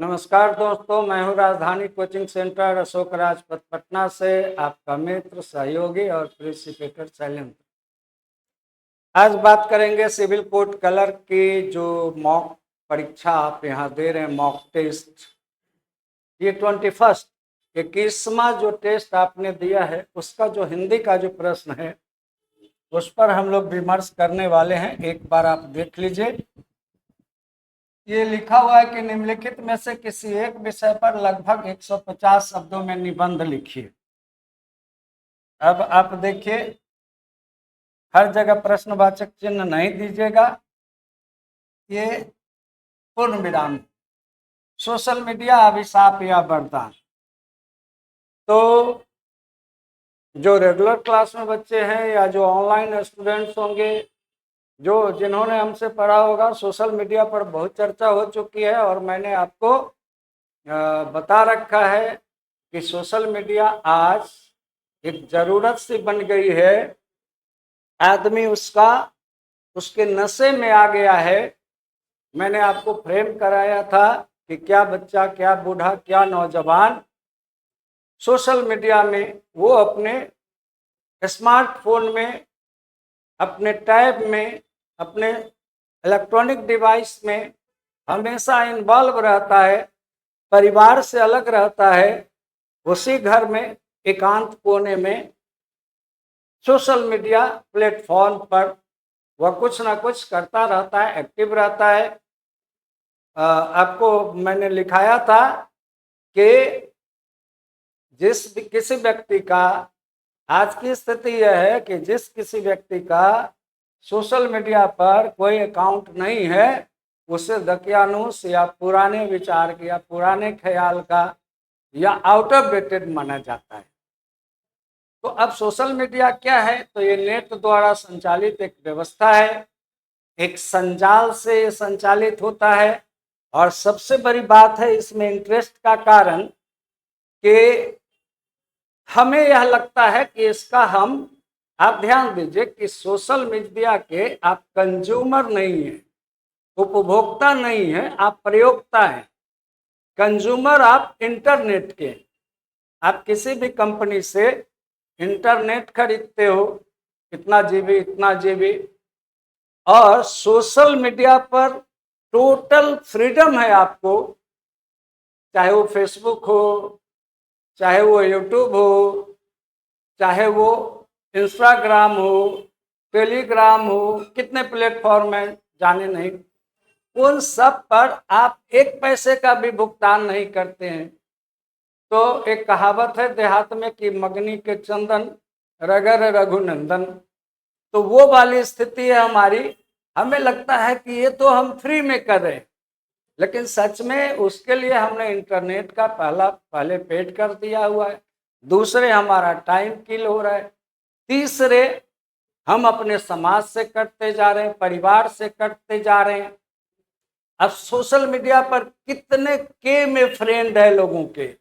नमस्कार दोस्तों, मैं हूं राजधानी कोचिंग सेंटर अशोक राजपथ पटना से आपका मित्र, सहयोगी और प्रिंसिपेटर शैलेंद्र। आज बात करेंगे सिविल कोड कलर की जो मॉक परीक्षा आप यहां दे रहे हैं, मॉक टेस्ट। ये 21वां जो टेस्ट आपने दिया है उसका जो हिंदी का जो प्रश्न है उस पर हम लोग विमर्श करने वाले हैं। एक बार आप देख लीजिए। ये लिखा हुआ है कि निम्नलिखित में से किसी एक विषय पर लगभग 150 शब्दों में निबंध लिखिए। अब आप देखिए, हर जगह प्रश्नवाचक चिन्ह नहीं दीजिएगा, ये पूर्ण विराम। सोशल मीडिया अभिशाप या वरदान। तो जो रेगुलर क्लास में बच्चे हैं या जो ऑनलाइन स्टूडेंट्स होंगे, जो जिन्होंने हमसे पढ़ा होगा, सोशल मीडिया पर बहुत चर्चा हो चुकी है और मैंने आपको बता रखा है कि सोशल मीडिया आज एक ज़रूरत सी बन गई है। आदमी उसके नशे में आ गया है। मैंने आपको फ्रेम कराया था कि क्या बच्चा, क्या बूढ़ा, क्या नौजवान सोशल मीडिया में वो अपने स्मार्टफोन में, अपने टैब में, अपने इलेक्ट्रॉनिक डिवाइस में हमेशा इन्वॉल्व रहता है, परिवार से अलग रहता है, उसी घर में एकांत कोने में सोशल मीडिया प्लेटफॉर्म पर वह कुछ ना कुछ करता रहता है, एक्टिव रहता है। आपको मैंने लिखाया था कि किसी व्यक्ति का, आज की स्थिति यह है कि जिस किसी व्यक्ति का सोशल मीडिया पर कोई अकाउंट नहीं है उसे दकियानूस या पुराने विचार का या पुराने ख्याल का या आउट ऑफ डेटेड माना जाता है। तो अब सोशल मीडिया क्या है? तो ये नेट द्वारा संचालित एक व्यवस्था है, एक संजाल से संचालित होता है। और सबसे बड़ी बात है इसमें इंटरेस्ट का कारण कि हमें यह लगता है कि इसका आप ध्यान दीजिए कि सोशल मीडिया के आप कंज्यूमर नहीं हैं, उपभोक्ता नहीं है, आप प्रयोक्ता हैं। कंज्यूमर आप इंटरनेट के, आप किसी भी कंपनी से इंटरनेट खरीदते हो, इतना जीबी इतना जीबी, और सोशल मीडिया पर टोटल फ्रीडम है आपको। चाहे वो फेसबुक हो, चाहे वो यूट्यूब हो, चाहे वो इंस्टाग्राम हो, टेलीग्राम हो, कितने प्लेटफॉर्म हैं जाने नहीं, उन सब पर आप एक पैसे का भी भुगतान नहीं करते हैं। तो एक कहावत है देहात में कि मगनी के चंदन रगर रघुनंदन। तो वो वाली स्थिति है हमारी। हमें लगता है कि ये तो हम फ्री में कर रहे हैं, लेकिन सच में उसके लिए हमने इंटरनेट का पहले पेड कर दिया हुआ है। दूसरे, हमारा टाइम किल हो रहा है। तीसरे, हम अपने समाज से कटते जा रहे हैं, परिवार से कटते जा रहे हैं। अब सोशल मीडिया पर कितने के में फ्रेंड है लोगों के,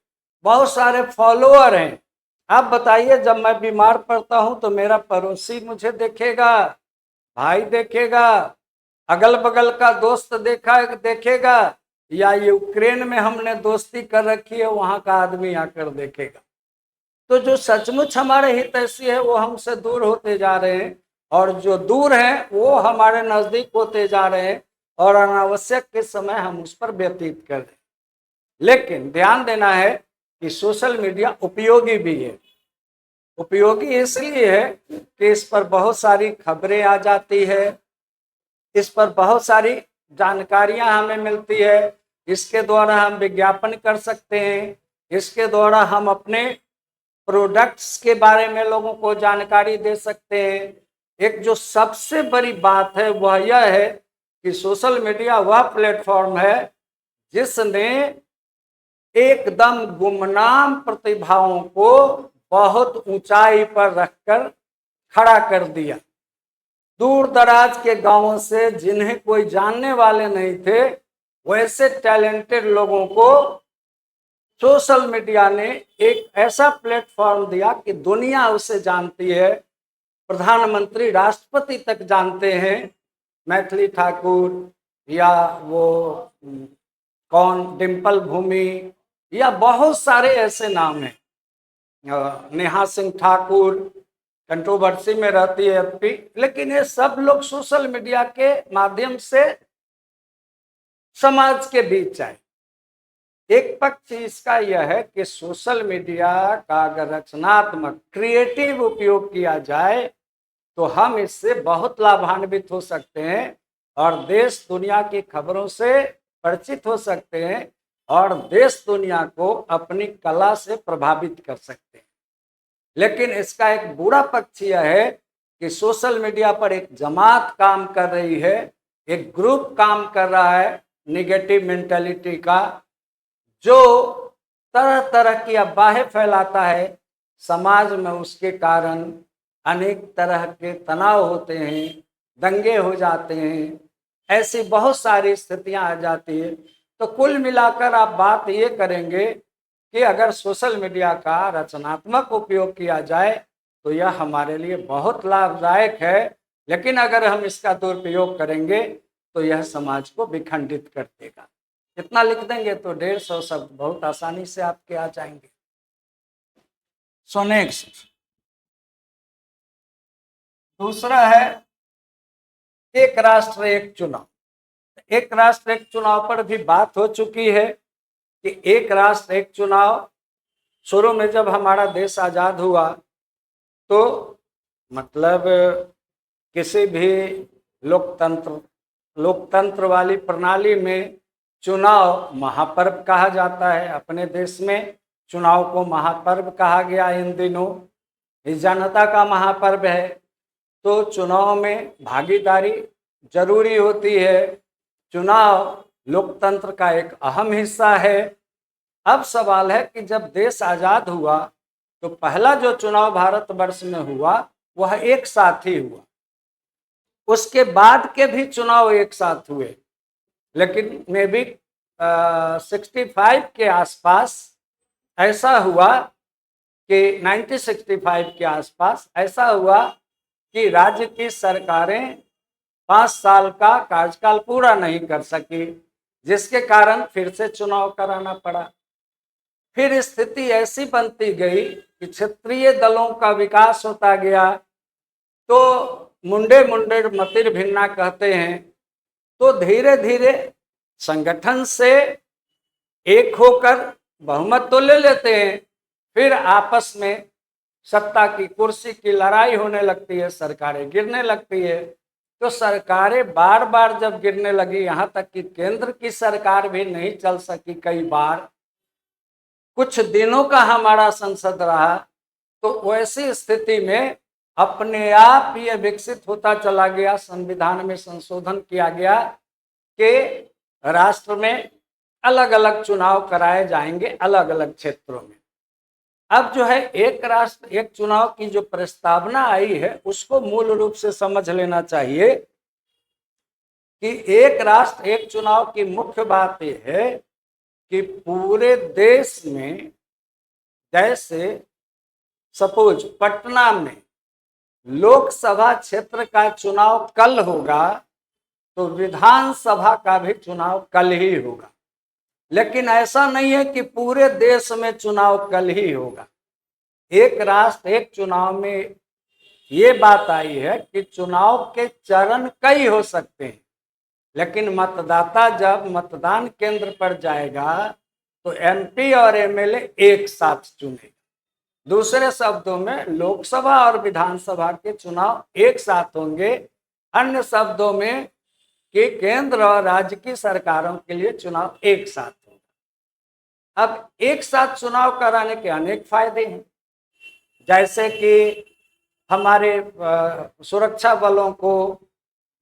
बहुत सारे फॉलोअर हैं। आप बताइए, जब मैं बीमार पड़ता हूं तो मेरा पड़ोसी मुझे देखेगा, भाई देखेगा, अगल बगल का दोस्त देखेगा, या यूक्रेन में हमने दोस्ती कर रखी है वहां का आदमी आकर देखेगा। तो जो सचमुच हमारे हितैषी है वो हमसे दूर होते जा रहे हैं, और जो दूर हैं वो हमारे नजदीक होते जा रहे हैं, और अनावश्यक के समय हम उस पर व्यतीत कर रहे हैं। लेकिन ध्यान देना है कि सोशल मीडिया उपयोगी भी है। उपयोगी इसलिए है कि इस पर बहुत सारी खबरें आ जाती है, इस पर बहुत सारी जानकारियां हमें मिलती है, इसके द्वारा हम विज्ञापन कर सकते हैं, इसके द्वारा हम अपने प्रोडक्ट्स के बारे में लोगों को जानकारी दे सकते हैं। एक जो सबसे बड़ी बात है वह यह है कि सोशल मीडिया वह प्लेटफॉर्म है जिसने एकदम गुमनाम प्रतिभाओं को बहुत ऊंचाई पर रखकर खड़ा कर दिया। दूर दराज के गांवों से जिन्हें कोई जानने वाले नहीं थे, वैसे टैलेंटेड लोगों को सोशल मीडिया ने एक ऐसा प्लेटफॉर्म दिया कि दुनिया उसे जानती है। प्रधानमंत्री, राष्ट्रपति तक जानते हैं मैथिली ठाकुर या वो कौन, डिम्पल भूमि, या बहुत सारे ऐसे नाम हैं, नेहा सिंह ठाकुर, कंट्रोवर्सी में रहती है एफपी, लेकिन ये सब लोग सोशल मीडिया के माध्यम से समाज के बीच आए। एक पक्ष इसका यह है कि सोशल मीडिया का अगर रचनात्मक क्रिएटिव उपयोग किया जाए तो हम इससे बहुत लाभान्वित हो सकते हैं और देश दुनिया की खबरों से परिचित हो सकते हैं और देश दुनिया को अपनी कला से प्रभावित कर सकते हैं। लेकिन इसका एक बुरा पक्ष यह है कि सोशल मीडिया पर एक जमात काम कर रही है, एक ग्रुप काम कर रहा है निगेटिव मेंटालिटी का, जो तरह तरह की अफवाहें फैलाता है समाज में। उसके कारण अनेक तरह के तनाव होते हैं, दंगे हो जाते हैं, ऐसी बहुत सारी स्थितियां आ जाती है। तो कुल मिलाकर आप बात ये करेंगे कि अगर सोशल मीडिया का रचनात्मक उपयोग किया जाए तो यह हमारे लिए बहुत लाभदायक है, लेकिन अगर हम इसका दुरुपयोग करेंगे तो यह समाज को विखंडित कर देगा। इतना लिख देंगे तो 150 शब्द बहुत आसानी से आपके आ जाएंगे। सो नेक्स्ट, दूसरा है एक राष्ट्र एक चुनाव। एक राष्ट्र एक चुनाव पर भी बात हो चुकी है कि एक राष्ट्र एक चुनाव शुरू में जब हमारा देश आजाद हुआ तो मतलब किसी भी लोकतंत्र वाली प्रणाली में चुनाव महापर्व कहा जाता है। अपने देश में चुनाव को महापर्व कहा गया इन दिनों, इस जनता का महापर्व है। तो चुनाव में भागीदारी जरूरी होती है, चुनाव लोकतंत्र का एक अहम हिस्सा है। अब सवाल है कि जब देश आजाद हुआ तो पहला जो चुनाव भारतवर्ष में हुआ वह एक साथ ही हुआ, उसके बाद के भी चुनाव एक साथ हुए, लेकिन मे बी 65 के आसपास ऐसा हुआ कि 1965 के आसपास ऐसा हुआ कि राज्य की सरकारें 5 साल का कार्यकाल पूरा नहीं कर सकी, जिसके कारण फिर से चुनाव कराना पड़ा। फिर स्थिति ऐसी बनती गई कि क्षेत्रीय दलों का विकास होता गया, तो मुंडे मुंडे मतिर भिन्ना कहते हैं। तो धीरे धीरे संगठन से एक होकर बहुमत तो ले लेते हैं, फिर आपस में सत्ता की कुर्सी की लड़ाई होने लगती है, सरकारें गिरने लगती है। तो सरकारें बार बार जब गिरने लगी, यहाँ तक कि केंद्र की सरकार भी नहीं चल सकी कई बार, कुछ दिनों का हमारा संसद रहा, तो वैसी स्थिति में अपने आप ये विकसित होता चला गया, संविधान में संशोधन किया गया कि राष्ट्र में अलग अलग चुनाव कराए जाएंगे अलग अलग क्षेत्रों में। अब जो है एक राष्ट्र एक चुनाव की जो प्रस्तावना आई है उसको मूल रूप से समझ लेना चाहिए कि एक राष्ट्र एक चुनाव की मुख्य बात यह है कि पूरे देश में, जैसे सपोज पटना में लोकसभा क्षेत्र का चुनाव कल होगा तो विधानसभा का भी चुनाव कल ही होगा, लेकिन ऐसा नहीं है कि पूरे देश में चुनाव कल ही होगा। एक राष्ट्र एक चुनाव में ये बात आई है कि चुनाव के चरण कई हो सकते हैं, लेकिन मतदाता जब मतदान केंद्र पर जाएगा तो एमपी और एमएलए एक साथ चुनेगा। दूसरे शब्दों में लोकसभा और विधानसभा के चुनाव एक साथ होंगे। अन्य शब्दों में कि केंद्र और राज्य की सरकारों के लिए चुनाव एक साथ होगा। अब एक साथ चुनाव कराने के अनेक फायदे हैं, जैसे कि हमारे सुरक्षा बलों को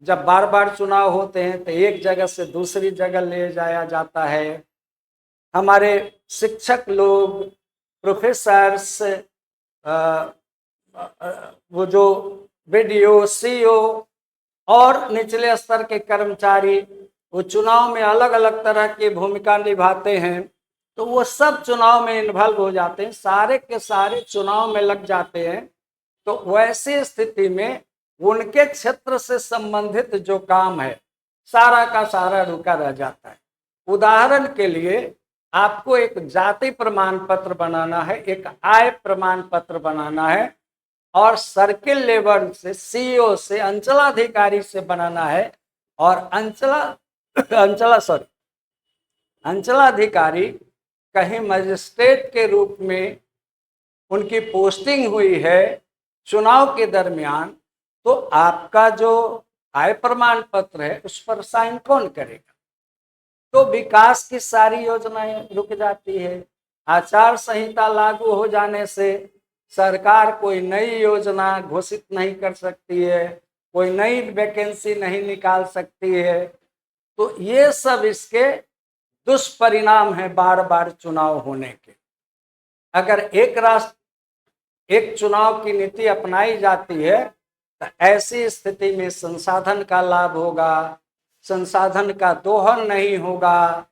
जब बार बार चुनाव होते हैं तो एक जगह से दूसरी जगह ले जाया जाता है। हमारे शिक्षक लोग, प्रोफेसर्स, वो जो बीडीओ, सीईओ और निचले स्तर के कर्मचारी वो चुनाव में अलग अलग तरह की भूमिका निभाते हैं, तो वो सब चुनाव में इन्वॉल्व हो जाते हैं, सारे के सारे चुनाव में लग जाते हैं। तो वैसी स्थिति में उनके क्षेत्र से संबंधित जो काम है सारा का सारा रुका रह जाता है। उदाहरण के लिए आपको एक जाति प्रमाण पत्र बनाना है, एक आय प्रमाण पत्र बनाना है और सर्किल लेवल से सीईओ से अंचलाधिकारी से बनाना है और अंचलाधिकारी कहीं मजिस्ट्रेट के रूप में उनकी पोस्टिंग हुई है चुनाव के दरमियान, तो आपका जो आय प्रमाण पत्र है उस पर साइन कौन करेगा? तो विकास की सारी योजनाएं रुक जाती है। आचार संहिता लागू हो जाने से सरकार कोई नई योजना घोषित नहीं कर सकती है, कोई नई वैकेंसी नहीं निकाल सकती है। तो ये सब इसके दुष्परिणाम है बार बार चुनाव होने के। अगर एक राष्ट्र एक चुनाव की नीति अपनाई जाती है तो ऐसी स्थिति में संसाधन का लाभ होगा, संसाधन का दोहन नहीं होगा,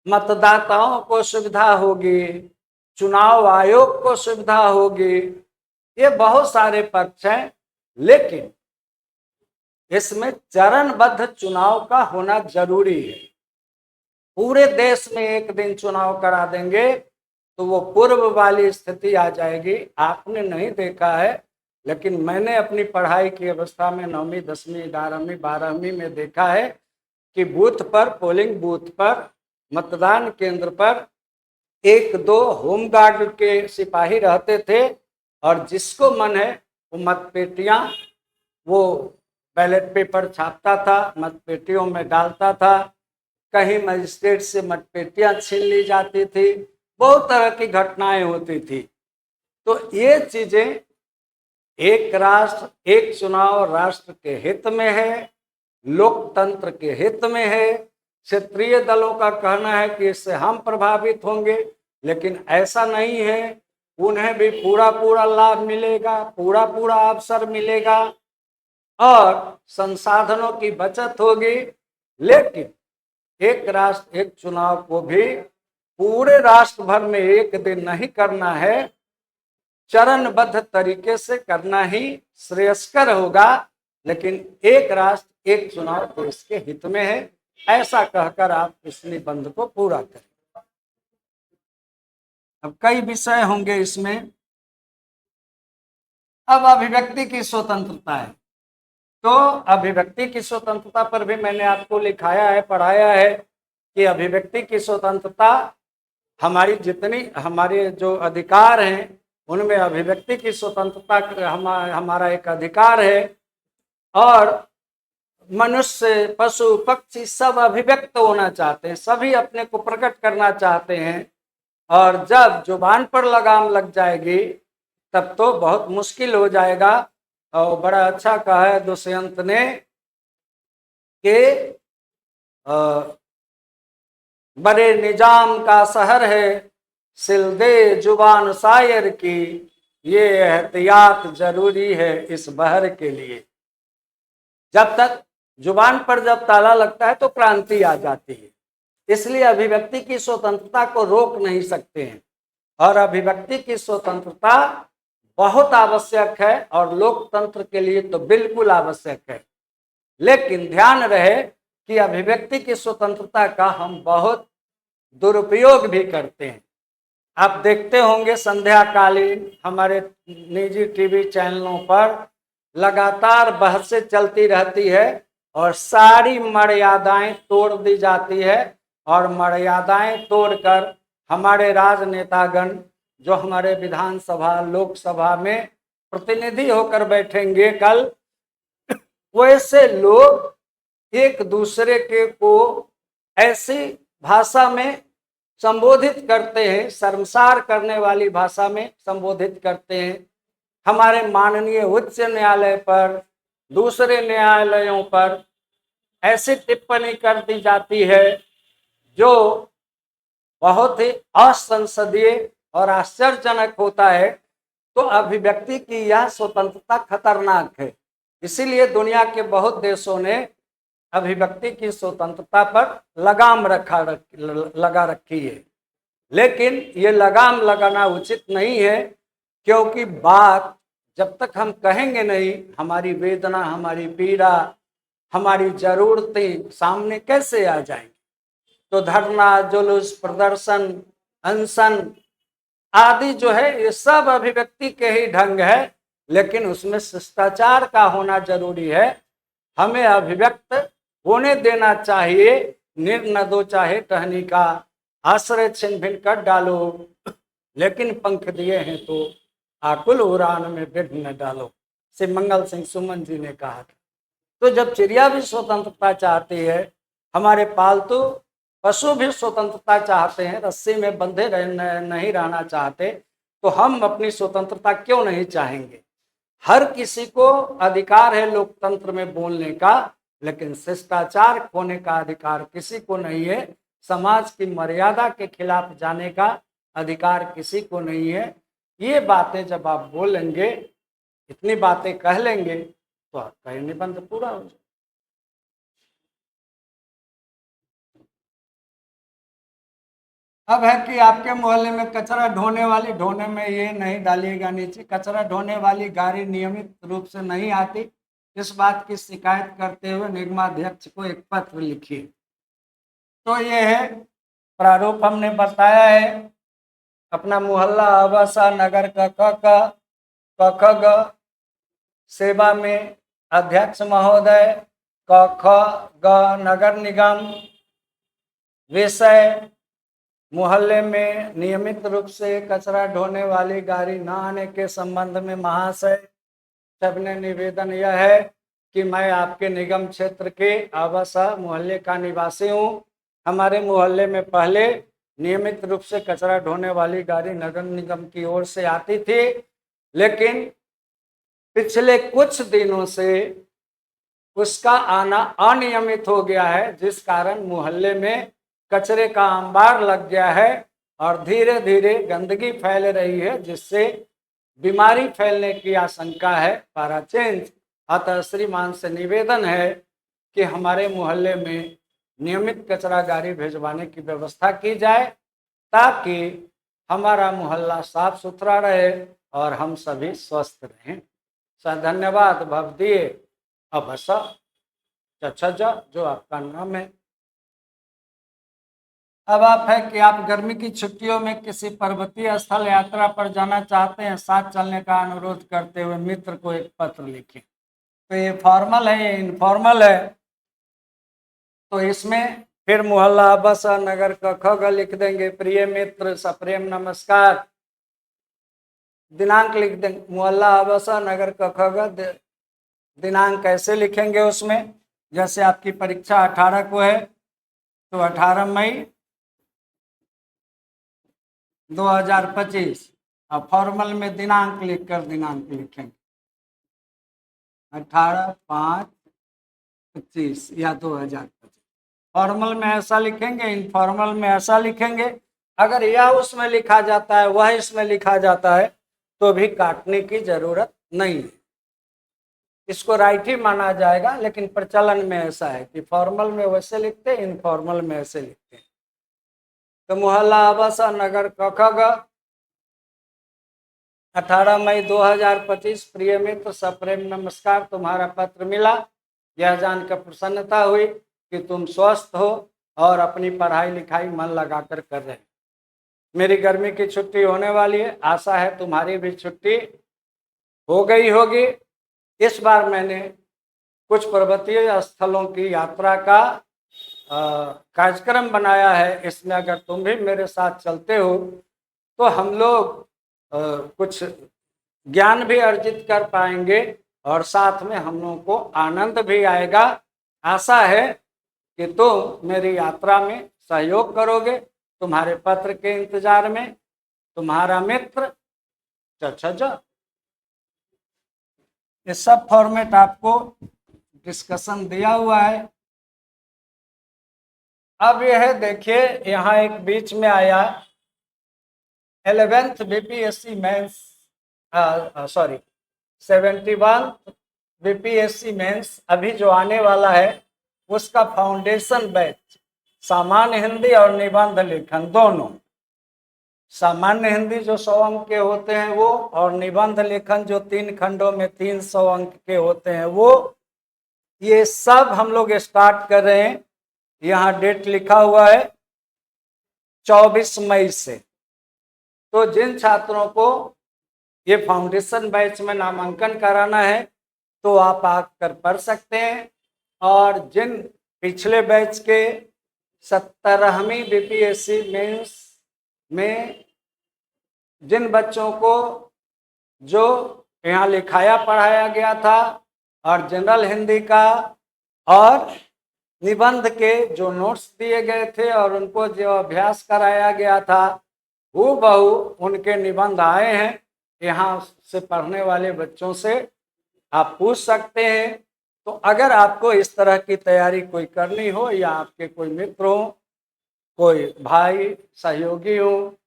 मतदाताओं को सुविधा होगी, चुनाव आयोग को सुविधा होगी। ये बहुत सारे पक्ष हैं, लेकिन इसमें चरणबद्ध चुनाव का होना जरूरी है। पूरे देश में एक दिन चुनाव करा देंगे तो वो पूर्व वाली स्थिति आ जाएगी। आपने नहीं देखा है, लेकिन मैंने अपनी पढ़ाई की अवस्था में 9वीं 10वीं 11वीं 12वीं में देखा है कि बूथ पर, पोलिंग बूथ पर, मतदान केंद्र पर 1-2 होमगार्ड के सिपाही रहते थे और जिसको मन है वो मतपेटियां, वो बैलेट पेपर छापता था, मतपेटियों में डालता था। कहीं मजिस्ट्रेट से मतपेटियां छीन ली जाती थी, बहुत तरह की घटनाएं होती थी। तो ये चीजें, एक राष्ट्र एक चुनाव राष्ट्र के हित में है, लोकतंत्र के हित में है। क्षेत्रीय दलों का कहना है कि इससे हम प्रभावित होंगे, लेकिन ऐसा नहीं है। उन्हें भी पूरा पूरा लाभ मिलेगा, पूरा पूरा अवसर मिलेगा और संसाधनों की बचत होगी। लेकिन एक राष्ट्र एक चुनाव को भी पूरे राष्ट्र भर में एक दिन नहीं करना है, चरणबद्ध तरीके से करना ही श्रेयस्कर होगा। लेकिन एक राष्ट्र एक चुनाव देश के हित में है, ऐसा कहकर आप इस निबंध को पूरा करें। अब कई विषय होंगे इसमें। अब अभिव्यक्ति की स्वतंत्रता है, तो अभिव्यक्ति की स्वतंत्रता पर भी मैंने आपको लिखाया है, पढ़ाया है कि अभिव्यक्ति की स्वतंत्रता हमारे जो अधिकार हैं उनमें अभिव्यक्ति की स्वतंत्रता हमारा एक अधिकार है। और मनुष्य, पशु, पक्षी सब अभिव्यक्त होना चाहते हैं, सभी अपने को प्रकट करना चाहते हैं। और जब जुबान पर लगाम लग जाएगी तब तो बहुत मुश्किल हो जाएगा। और बड़ा अच्छा कहा है दुष्यंत ने कि बड़े निजाम का शहर है, सिलदे जुबान शायर की, ये एहतियात जरूरी है इस बहर के लिए। जब तक जुबान पर जब ताला लगता है तो क्रांति आ जाती है। इसलिए अभिव्यक्ति की स्वतंत्रता को रोक नहीं सकते हैं और अभिव्यक्ति की स्वतंत्रता बहुत आवश्यक है और लोकतंत्र के लिए तो बिल्कुल आवश्यक है। लेकिन ध्यान रहे कि अभिव्यक्ति की स्वतंत्रता का हम बहुत दुरुपयोग भी करते हैं। आप देखते होंगे संध्याकालीन हमारे निजी टीवी चैनलों पर लगातार बहसें चलती रहती है और सारी मर्यादाएं तोड़ दी जाती है और मर्यादाएं तोड़कर हमारे राजनेतागण जो हमारे विधानसभा लोकसभा में प्रतिनिधि होकर बैठेंगे कल, वैसे लोग एक दूसरे के को ऐसी भाषा में संबोधित करते हैं, शर्मसार करने वाली भाषा में संबोधित करते हैं। हमारे माननीय उच्च न्यायालय पर, दूसरे न्यायालयों पर ऐसी टिप्पणी कर दी जाती है जो बहुत ही असंसदीय और आश्चर्यजनक होता है। तो अभिव्यक्ति की यह स्वतंत्रता खतरनाक है। इसीलिए दुनिया के बहुत देशों ने अभिव्यक्ति की स्वतंत्रता पर लगाम लगा रखी है। लेकिन ये लगाम लगाना उचित नहीं है, क्योंकि बात जब तक हम कहेंगे नहीं, हमारी वेदना, हमारी पीड़ा, हमारी जरूरतें सामने कैसे आ जाएंगी। तो धरना, जुलूस, प्रदर्शन, अनशन आदि जो है ये सब अभिव्यक्ति के ही ढंग है, लेकिन उसमें शिष्टाचार का होना जरूरी है। हमें अभिव्यक्त होने देना चाहिए। निर्नदो चाहे टहनी का आश्रय छिन भिन कर डालो, लेकिन पंख दिए हैं तो आकुल उड़ान में विघ्न न डालो, श्री मंगल सिंह सुमन जी ने कहा था। तो जब चिड़िया भी स्वतंत्रता चाहती है, हमारे पालतू पशु भी स्वतंत्रता चाहते हैं, रस्सी में बंधे नहीं रहना चाहते, तो हम अपनी स्वतंत्रता क्यों नहीं चाहेंगे। हर किसी को अधिकार है लोकतंत्र में बोलने का, लेकिन शिष्टाचार खोने का अधिकार किसी को नहीं है। समाज की मर्यादा के खिलाफ जाने का अधिकार किसी को नहीं है। ये बातें जब आप बोलेंगे, इतनी बातें कह लेंगे, तो आपका ये निबंध पूरा हो जाए। अब है कि आपके मोहल्ले में कचरा ढोने वाली, ढोने में ये नहीं डालिएगा नीचे, कचरा ढोने वाली गाड़ी नियमित रूप से नहीं आती, इस बात की शिकायत करते हुए निगमाध्यक्ष को एक पत्र लिखिए। तो ये है प्रारूप हमने बताया है। अपना मोहल्ला आवासा नगर क सेवा में अध्यक्ष महोदय, ग नगर निगम, विषय मोहल्ले में नियमित रूप से कचरा ढोने वाली गाड़ी न आने के संबंध में महाशय सबने निवेदन यह है कि मैं आपके निगम क्षेत्र के आवासा मोहल्ले का निवासी हूँ। हमारे मोहल्ले में पहले नियमित रूप से कचरा ढोने वाली गाड़ी नगर निगम की ओर से आती थी, लेकिन पिछले कुछ दिनों से उसका आना अनियमित हो गया है, जिस कारण मोहल्ले में कचरे का अंबार लग गया है और धीरे धीरे गंदगी फैल रही है, जिससे बीमारी फैलने की आशंका है। पारा चेंज। अतः श्रीमान से निवेदन है कि हमारे मोहल्ले में नियमित कचरा गाड़ी भेजवाने की व्यवस्था की जाए, ताकि हमारा मोहल्ला साफ सुथरा रहे और हम सभी स्वस्थ रहें। धन्यवाद भवदीय अवश्य चच्छा जो आपका नाम है। अब आप है कि आप गर्मी की छुट्टियों में किसी पर्वतीय स्थल यात्रा पर जाना चाहते हैं, साथ चलने का अनुरोध करते हुए मित्र को एक पत्र लिखें। तो ये फॉर्मल है, ये इनफॉर्मल है। तो इसमें फिर मोहल्ला बस नगर क लिख देंगे। प्रिय मित्र सप्रेम नमस्कार। दिनांक लिख देंगे मोहल्ला आवासा नगर क दिनांक कैसे लिखेंगे उसमें, जैसे आपकी परीक्षा 18 को है तो 18 मई 2025, और फॉर्मल में दिनांक लिखकर दिनांक लिखेंगे 18/5/25 या 2025। फॉर्मल में ऐसा लिखेंगे, इनफॉर्मल में ऐसा लिखेंगे। अगर यह उसमें लिखा जाता है वह इसमें लिखा जाता है तो भी काटने की जरूरत नहीं है, इसको राइट ही माना जाएगा। लेकिन प्रचलन में ऐसा है कि फॉर्मल में वैसे लिखते हैं, इनफॉर्मल में ऐसे लिखते हैं। तो मोहल्ला आवासा नगर क 18 मई 2025। प्रिय मित्र सप्रेम नमस्कार। तुम्हारा पत्र मिला, यह जानकर प्रसन्नता हुई कि तुम स्वस्थ हो और अपनी पढ़ाई लिखाई मन लगाकर कर रहे। मेरी गर्मी की छुट्टी होने वाली है, आशा है तुम्हारी भी छुट्टी हो गई होगी। इस बार मैंने कुछ पर्वतीय स्थलों की यात्रा का कार्यक्रम बनाया है। इसमें अगर तुम भी मेरे साथ चलते हो तो हम लोग कुछ ज्ञान भी अर्जित कर पाएंगे और साथ में हम लोगों को आनंद भी आएगा। आशा है कि तुम मेरी यात्रा में सहयोग करोगे। तुम्हारे पत्र के इंतजार में तुम्हारा मित्र चच्छा। ये सब फॉर्मेट आपको डिस्कशन दिया हुआ है। अब यह देखिए, यहाँ एक बीच में आया 11th BPSC mains 71 BPSC mains अभी जो आने वाला है उसका फाउंडेशन बैच, सामान्य हिंदी और निबंध लेखन दोनों। सामान्य हिंदी जो 100 अंक के होते हैं वो, और निबंध लेखन जो 3 खंडों में 300 अंक के होते हैं वो, ये सब हम लोग स्टार्ट कर रहे हैं। यहाँ डेट लिखा हुआ है 24 मई से। तो जिन छात्रों को ये फाउंडेशन बैच में नामांकन कराना है तो आप आकर पढ़ सकते हैं। और जिन पिछले बैच के 17वीं बीपीएससी मेंस में जिन बच्चों को जो यहाँ लिखाया पढ़ाया गया था और जनरल हिंदी का और निबंध के जो नोट्स दिए गए थे और उनको जो अभ्यास कराया गया था हूबहू उनके निबंध आए हैं। यहाँ से पढ़ने वाले बच्चों से आप पूछ सकते हैं। तो अगर आपको इस तरह की तैयारी कोई करनी हो या आपके कोई मित्र हो, कोई भाई सहयोगी हो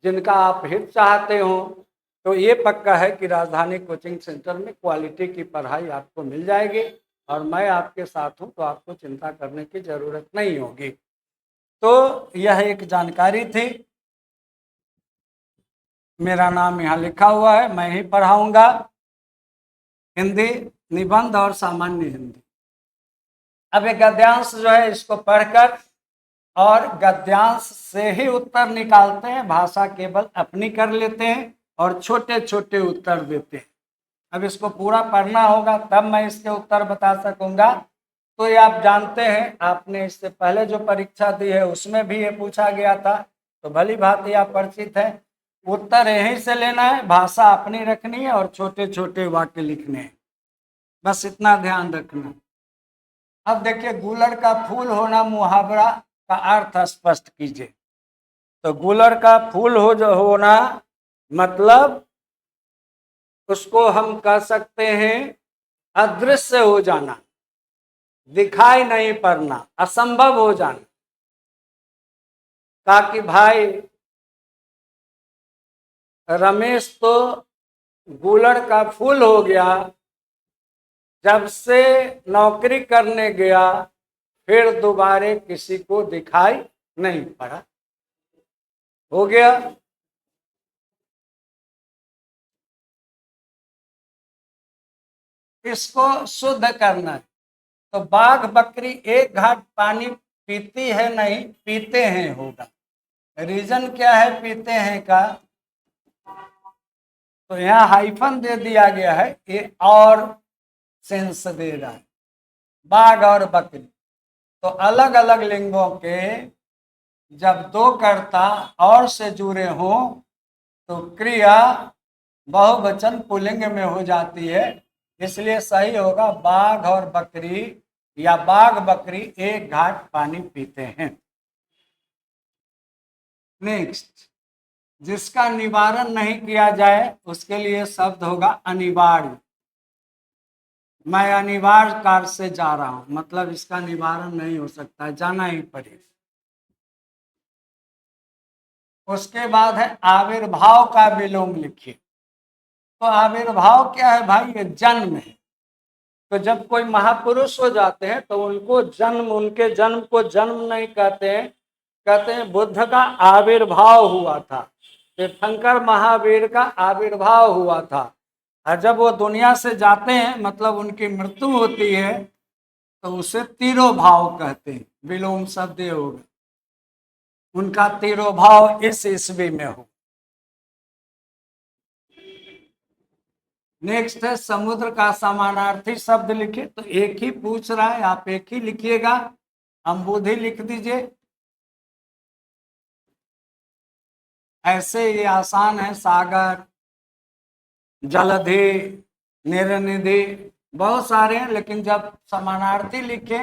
जिनका आप हित चाहते हो, तो ये पक्का है कि राजधानी कोचिंग सेंटर में क्वालिटी की पढ़ाई आपको मिल जाएगी और मैं आपके साथ हूँ, तो आपको चिंता करने की ज़रूरत नहीं होगी। तो यह एक जानकारी थी। मेरा नाम यहाँ लिखा हुआ है, मैं ही पढ़ाऊँगा हिंदी, निबंध और सामान्य हिंदी। अब एक गद्यांश जो है इसको पढ़कर और गद्यांश से ही उत्तर निकालते हैं, भाषा केवल अपनी कर लेते हैं और छोटे छोटे उत्तर देते हैं। अब इसको पूरा पढ़ना होगा तब मैं इसके उत्तर बता सकूंगा। तो ये आप जानते हैं, आपने इससे पहले जो परीक्षा दी है उसमें भी ये पूछा गया था, तो भली भांति आप परिचित हैं। उत्तर यहीं से लेना है, भाषा अपनी रखनी है और छोटे छोटे वाक्य लिखने हैं, बस इतना ध्यान रखना। अब देखिए, गुलर का फूल होना मुहावरा का अर्थ स्पष्ट कीजिए। तो गुलर का फूल होना मतलब उसको हम कह सकते हैं अदृश्य हो जाना, दिखाई नहीं पड़ना, असंभव हो जाना। ताकि भाई रमेश तो गुलर का फूल हो गया, जब से नौकरी करने गया फिर दोबारे किसी को दिखाई नहीं पड़ा। हो गया। इसको शुद्ध करना है। तो बाघ बकरी एक घाट पानी पीती है नहीं, पीते हैं होगा। रीजन क्या है पीते हैं का? तो यहाँ हाइफन दे दिया गया है, ये और सेंस दे रहा है। बाघ और बकरी तो अलग अलग लिंगों के जब दो कर्ता और से जुड़े हों तो क्रिया बहुवचन पुल्लिंग में हो जाती है। इसलिए सही होगा बाघ और बकरी या बाघ बकरी एक घाट पानी पीते हैं। नेक्स्ट, जिसका निवारण नहीं किया जाए उसके लिए शब्द होगा अनिवार्य। मैं अनिवार्य कार्य से जा रहा हूं, मतलब इसका निवारण नहीं हो सकता, जाना ही पड़ेगा। उसके बाद है आविर्भाव का विलोम लिखिए। तो आविर्भाव क्या है भाई? ये जन्म है। तो जब कोई महापुरुष हो जाते हैं तो उनको जन्म, उनके जन्म को जन्म नहीं कहते हैं, कहते हैं बुद्ध का आविर्भाव हुआ था, तीर्थंकर महावीर का आविर्भाव हुआ था। और जब वो दुनिया से जाते हैं, मतलब उनकी मृत्यु होती है, तो उसे तिरोभाव कहते हैं। विलोम शब्द होगा, उनका तिरोभाव इस ईस्वी में हो। नेक्स्ट है समुद्र का समानार्थी शब्द लिखिए। तो एक ही पूछ रहा है, आप एक ही लिखिएगा, अम्बुधि लिख दीजिए। ऐसे ये आसान है, सागर, जलधि, निरनिधि, बहुत सारे हैं, लेकिन जब समानार्थी लिखे,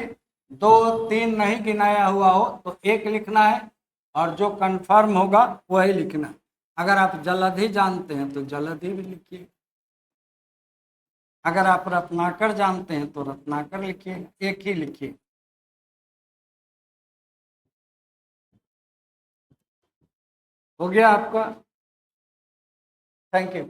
2 3 नहीं गिनाया हुआ हो तो एक लिखना है और जो कंफर्म होगा वही लिखना। अगर आप जलधि जानते हैं तो जलधि भी लिखिए, अगर आप रत्नाकर जानते हैं तो रत्नाकर लिखिए, एक ही लिखिए। हो गया आपका? Thank you.